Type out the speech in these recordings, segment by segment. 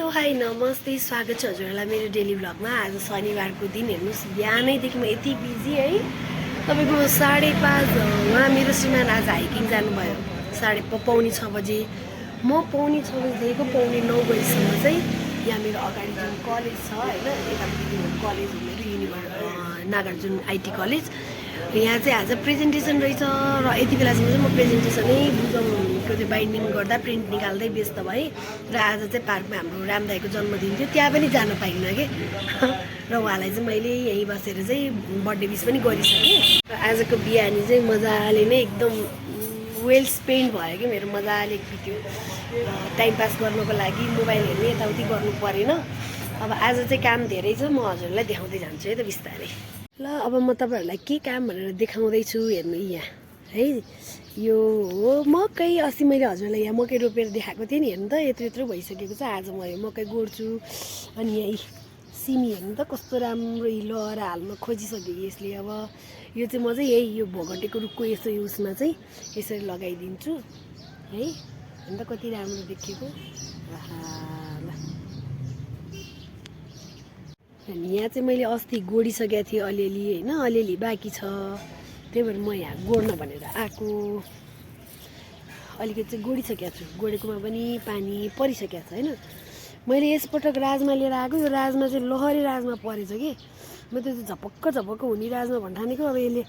Hello hi नमस्ते स्वागत छ हजुरहरूलाई मेरो डेली भ्लगमा। आज शनिबारको दिन हेर्नुहोस्, बिहानैदेखि म यति बिजी है। तपाईँको 5:30 उहाँ मेरो श्रीमान आज हाइकिङ जानुभयो 5:30 बजे। म 5:30 बजेदेखिको 8:45 बजीसम्म चाहिँ यहाँ मेरो अगाडि जुन कलेज छ होइन, यतापट्टि कलेज मेरो नागार्जुन आइटी कलेज, यहाँ चाहिँ आज प्रेजेन्टेसन रहेछ र यति बेलासम्म चाहिँ म प्रेजेन्टेसनै बुझाउनुको त्यो बाइन्डिङ गर्दा प्रिन्ट निकाल्दै व्यस्त भएँ। र आज चाहिँ पार्कमा हाम्रो रामदाईको जन्मदिन थियो, त्यहाँ पनि जान पाइनँ कि र उहाँलाई चाहिँ मैले यहीँ बसेर चाहिँ बर्थडे विस पनि गरिसकेँ। र आजको बिहानी चाहिँ मजाले नै एकदम वेल स्पेन्ड भयो कि मेरो, मजाले बित्यो। र टाइम पास गर्नुको लागि मोबाइल हेर्ने यताउति गर्नु परेन। अब आज चाहिँ काम धेरै छ, म हजुरलाई देखाउँदै जान्छु है त बिस्तारै। ल अब म तपाईँहरूलाई के काम भनेर देखाउँदैछु हेर्नु। यहाँ है यो हो मकै। अस्ति मैले हजुरलाई यहाँ मकै रोपेर देखाएको थिएँ नि, हेर्नु त यत्रो यत्रो भइसकेको छ। आज म यो मकै गोड्छु। अनि यहाँ सिमी हेर्नु त कस्तो राम्रो लहर हाल्न खोजिसक्यो यसले। अब यो चाहिँ म चाहिँ यही यो भोगटेको रुखको यसो उसमा चाहिँ यसरी लगाइदिन्छु है। हेर्नु त कति राम्रो देखिएको। अनि यहाँ चाहिँ मैले अस्ति गोडिसकेको थिएँ अलिअलि होइन, अलिअलि बाँकी छ, त्यही भएर म यहाँ गोड्न भनेर आएको। अलिकति चाहिँ गोडिसकेको छु, गोडेकोमा पनि पानी परिसकेको छ होइन। मैले यसपटक राजमा लिएर आएको, यो राजमा चाहिँ लहरे राजमा परेछ कि। म त्यो चाहिँ झपक्क हुने राजमा भन्ठानेको। अब यसले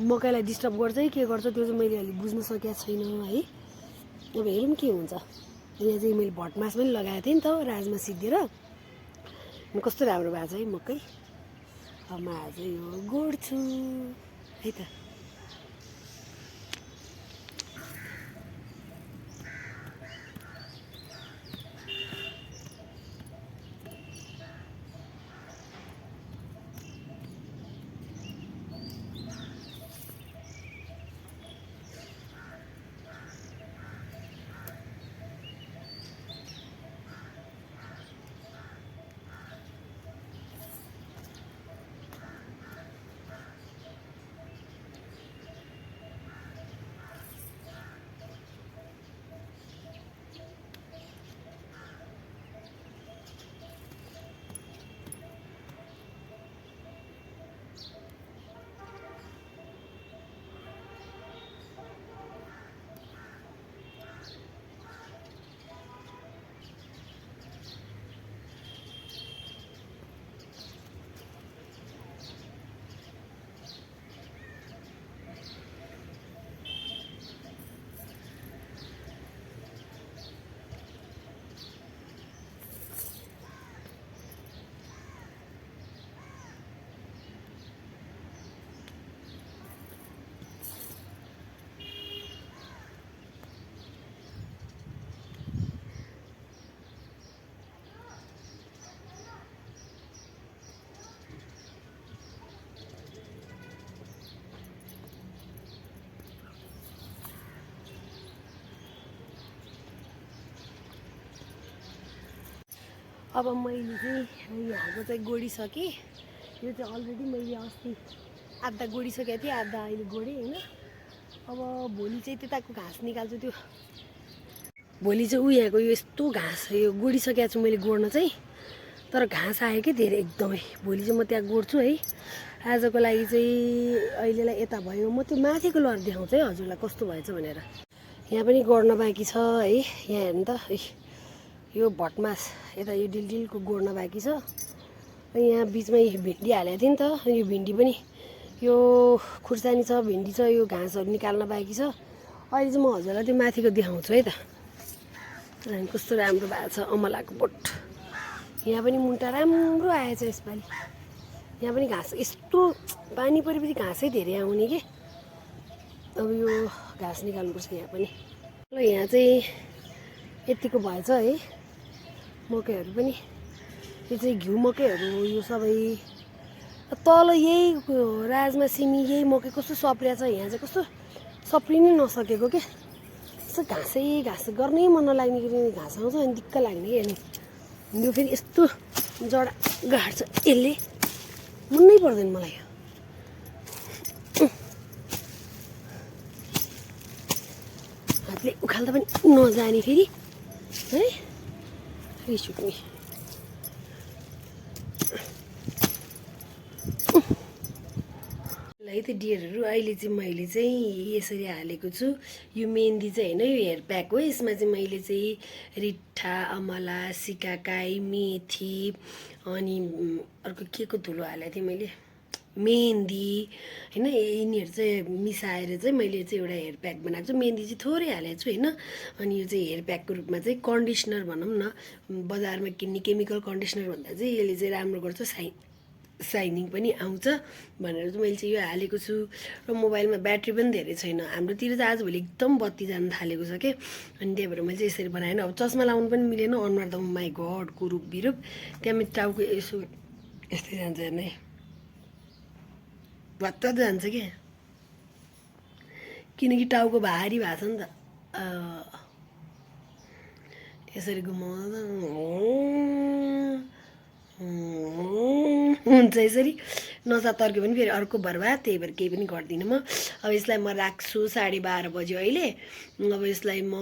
मकैलाई डिस्टर्ब गर्छ कि के गर्छ त्यो चाहिँ मैले अलिक बुझ्न सकेको छैन है। अब हेरौँ के हुन्छ। यहाँ चाहिँ मैले भटमास पनि लगाएको थिएँ नि त राजमा सिद्धेर, कस्तो राम्रो भएको छ है मकै। अब म आज यो गोड्छु है त। अब मैले चाहिँ यहाँको चाहिँ गोडिसकेँ। यो चाहिँ अलरेडी मैले अस्ति आधा गोडिसकेको थिएँ, आधा अहिले गोडेँ होइन। अब भोलि चाहिँ त्यताको घाँस निकाल्छु। त्यो भोलि चाहिँ यहाँको यो यस्तो घाँस यो गोडिसकेको छु मैले गोड्न चाहिँ, तर घाँस आयो कि धेरै एकदमै। भोलि चाहिँ म त्यहाँ गोड्छु है। आजको लागि चाहिँ अहिलेलाई यता भयो। म त्यो माथिको लहर देखाउँछु है हजुरलाई कस्तो भएछ भनेर। यहाँ पनि गोड्न बाँकी छ है। यहाँ हेर्नु त यो भटमास यता यो डिलडिलको गोड्न बाँकी छ। अनि यहाँ बिचमा यो भिन्डी हालेको थिएँ नि त, यो भिन्डी पनि यो खुर्सानी छ, भिन्डी छ, यो घाँसहरू निकाल्न बाँकी छ। अहिले चाहिँ म हजुरलाई त्यो माथिको देखाउँछु है त। अनि कस्तो राम्रो भएको छ अमलाको बोट। यहाँ पनि मुन्टा राम्रो आएछ यसपालि। यहाँ पनि घाँस यस्तो पानी परेपछि घाँसै धेरै आउने कि। अब यो घाँस निकाल्नुपर्छ यहाँ पनि। ल यहाँ चाहिँ यतिको भएछ है मकैहरू पनि। यो चाहिँ घिउ मकैहरू हो यो सबै। तल यही राजमा सिमी यही मकै कस्तो सप्रिया छ। यहाँ चाहिँ कस्तो सप्रिनै नसकेको क्या। यस्तो घाँस गर्नै मन नलाग्ने कि घाँस आउँछ अनि दिक्क लाग्ने कि। अनि यो फेरि यस्तो जडा गाड्छ यसले, मनै पर्दैन मलाई। हातले उखाल्दा पनि नजाने फेरि है। रिस उठ्ने ल है त डियरहरू अहिले चाहिँ मैले चाहिँ यसरी हालेको छु यो मेहन्दी चाहिँ होइन यो हेयर प्याक हो यसमा चाहिँ मैले चाहिँ रिठा अमला सिकाकाई मेथी अनि अर्को के को धुलो हालेको थिएँ मैले मेहन्दी होइन यिनीहरू चाहिँ मिसाएर चाहिँ मैले चाहिँ एउटा हेयर प्याक बनाएको छु मेहन्दी चाहिँ थोरै हालेको छु होइन अनि यो चाहिँ हेयर प्याकको रूपमा चाहिँ कन्डिसनर भनौँ न बजारमा किन्ने केमिकल कन्डिसनर भन्दा चाहिँ यसले चाहिँ राम्रो गर्छ साइनिङ पनि आउँछ भनेर चाहिँ मैले चाहिँ यो हालेको छु र मोबाइलमा ब्याट्री पनि धेरै छैन हाम्रोतिर चाहिँ आजभोलि एकदम बत्ती जान थालेको छ के अनि त्यही भएर मैले चाहिँ यसरी बनाएन अब चस्मा लाउनु पनि मिलेन अनुहार त माई गडको रूप बिरूप त्यहाँ मेरो टाउको यसो यस्तै जान्छ हेर्नै भत्त जान्छ क्या किनकि टाउको भारी भएको छ नि त यसरी घुमाउँदा हुन्छ यसरी नसा तर्क्यो भने फेरि अर्को बर्बाद त्यही भएर केही पनि गर्दिनँ म अब यसलाई म राख्छु 12:30 बज्यो अहिले अब यसलाई म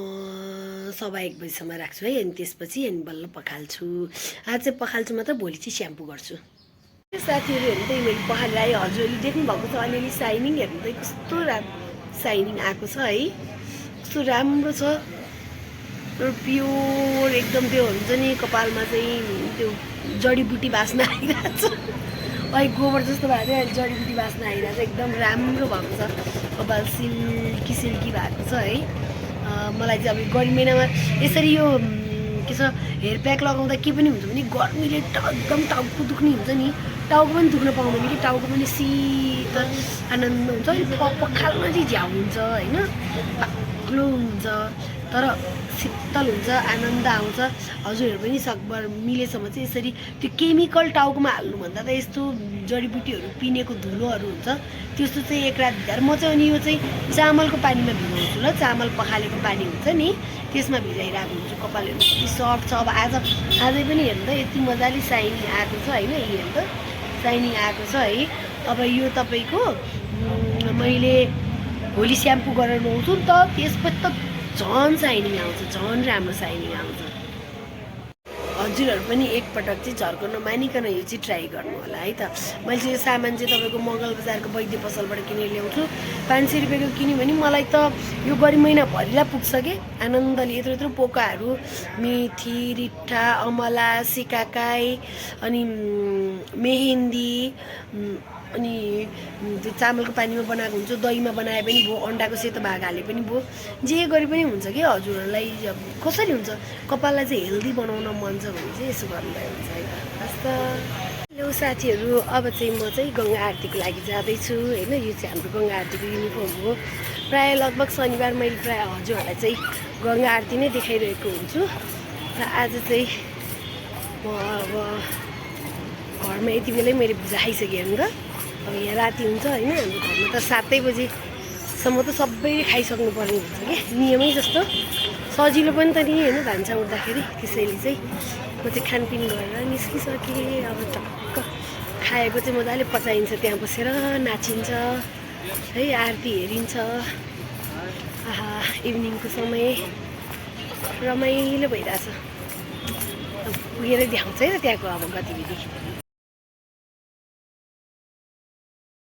1:15 बजीसम्म राख्छु है अनि त्यसपछि अनि बल्ल पखाल्छु आज चाहिँ पखाल्छु मात्र भोलि चाहिँ स्याम्पू गर्छु साथीहरू हेर्नु त मैले पखालेर आएँ हजुरले देख्नु भएको छ अलिअलि साइनिङ हेर्नु त कस्तो साइनिङ आएको छ है कस्तो राम्रो छ प्योर एकदम त्यो हुन्छ नि कपालमा चाहिँ त्यो जडीबुटी बास्न आइरहेको छ अहिले गोबर जस्तो भएको थियो अहिले जडीबुटी बास्न आइरहेको छ एकदम राम्रो भएको छ कपाल सिल्की सिल्की भएको छ है मलाई चाहिँ अब गर्मी महिनामा यसरी यो के छ हेयर प्याक लगाउँदा के पनि हुन्छ भने गर्मीले एकदम टाउको दुख्ने हुन्छ नि टाउको पनि दुख्न पाउँदैन कि टाउको पनि शीतल आनन्द हुन्छ पखाल्न चाहिँ झ्याउ हुन्छ होइन बाक्लो हुन्छ तर शीतल हुन्छ आनन्द आउँछ हजुरहरू पनि सकभर मिलेसम्म चाहिँ यसरी त्यो केमिकल टाउकोमा हाल्नुभन्दा त यस्तो जडीबुटीहरू पिनेको धुलोहरू हुन्छ त्यस्तो चाहिँ एक रात भित्र म चाहिँ अनि यो चाहिँ चामलको पानीमा भिजाउँछु ल चामल पखालेको पानी हुन्छ नि त्यसमा भिजाइरहेको हुन्छु कपालहरू कति सफ्ट छ अब आजै पनि हेर्नु त यति मजाले साइनिङ आएको छ होइन हेर्नु त साइनिङ आएको छ है अब यो तपाईँको मैले भोलि स्याम्पू गरेर नुहाउँछु नि त त्यसपछि त झन् साइनिङ आउँछ झन् राम्रो साइनिङ आउँछ हजुरहरू पनि एकपटक चाहिँ झर्को नमानिकन यो चाहिँ ट्राई गर्नु होला है त मैले चाहिँ यो सामान चाहिँ तपाईँको मङ्गल बजारको वैद्य पसलबाट किनेर ल्याउँछु 500 रुपियाँको किन्यो भने मलाई त यो गरी महिनाभरिलाई पुग्छ कि आनन्दले यत्रो यत्रो पोकाहरू मेथी रिठा अमला सिकाकाई अनि मेहेन्दी अनि त्यो चामलको पानीमा बनाएको हुन्छ दहीमा बनाए पनि भयो अन्डाको सेतो भाग हाले पनि भयो जे गरे पनि हुन्छ कि हजुरहरूलाई कसरी हुन्छ कपाललाई चाहिँ हेल्दी बनाउन मन छ भने चाहिँ यसो गर्नुभयो हुन्छ है हस् त हेलो साथीहरू अब चाहिँ म चाहिँ गङ्गा आरतीको लागि जाँदैछु होइन यो चाहिँ हाम्रो गङ्गा आरतीको युनिफर्म हो प्रायः लगभग शनिबार मैले प्रायः हजुरहरूलाई चाहिँ गङ्गा आरती नै देखाइरहेको हुन्छु र आज चाहिँ म अब घरमा यति बेलै मैले पूजा खाइसकेँ हेर्नु त अब यहाँ राति हुन्छ होइन हाम्रो घरमा त 7 बजीसम्म त सबैले खाइसक्नु पर्ने हुन्छ क्या नियमै जस्तो सजिलो पनि त नि होइन भान्सा उठ्दाखेरि त्यसैले चाहिँ म चाहिँ खानपिन गरेर निस्किसकेँ अब टक्क खाएको चाहिँ मजाले पचाइन्छ त्यहाँ बसेर नाचिन्छ है आरती हेरिन्छ आहा इभिनिङको समय रमाइलो भइरहेछ पुगेर देखाउँछ है त त्यहाँको अब गतिविधि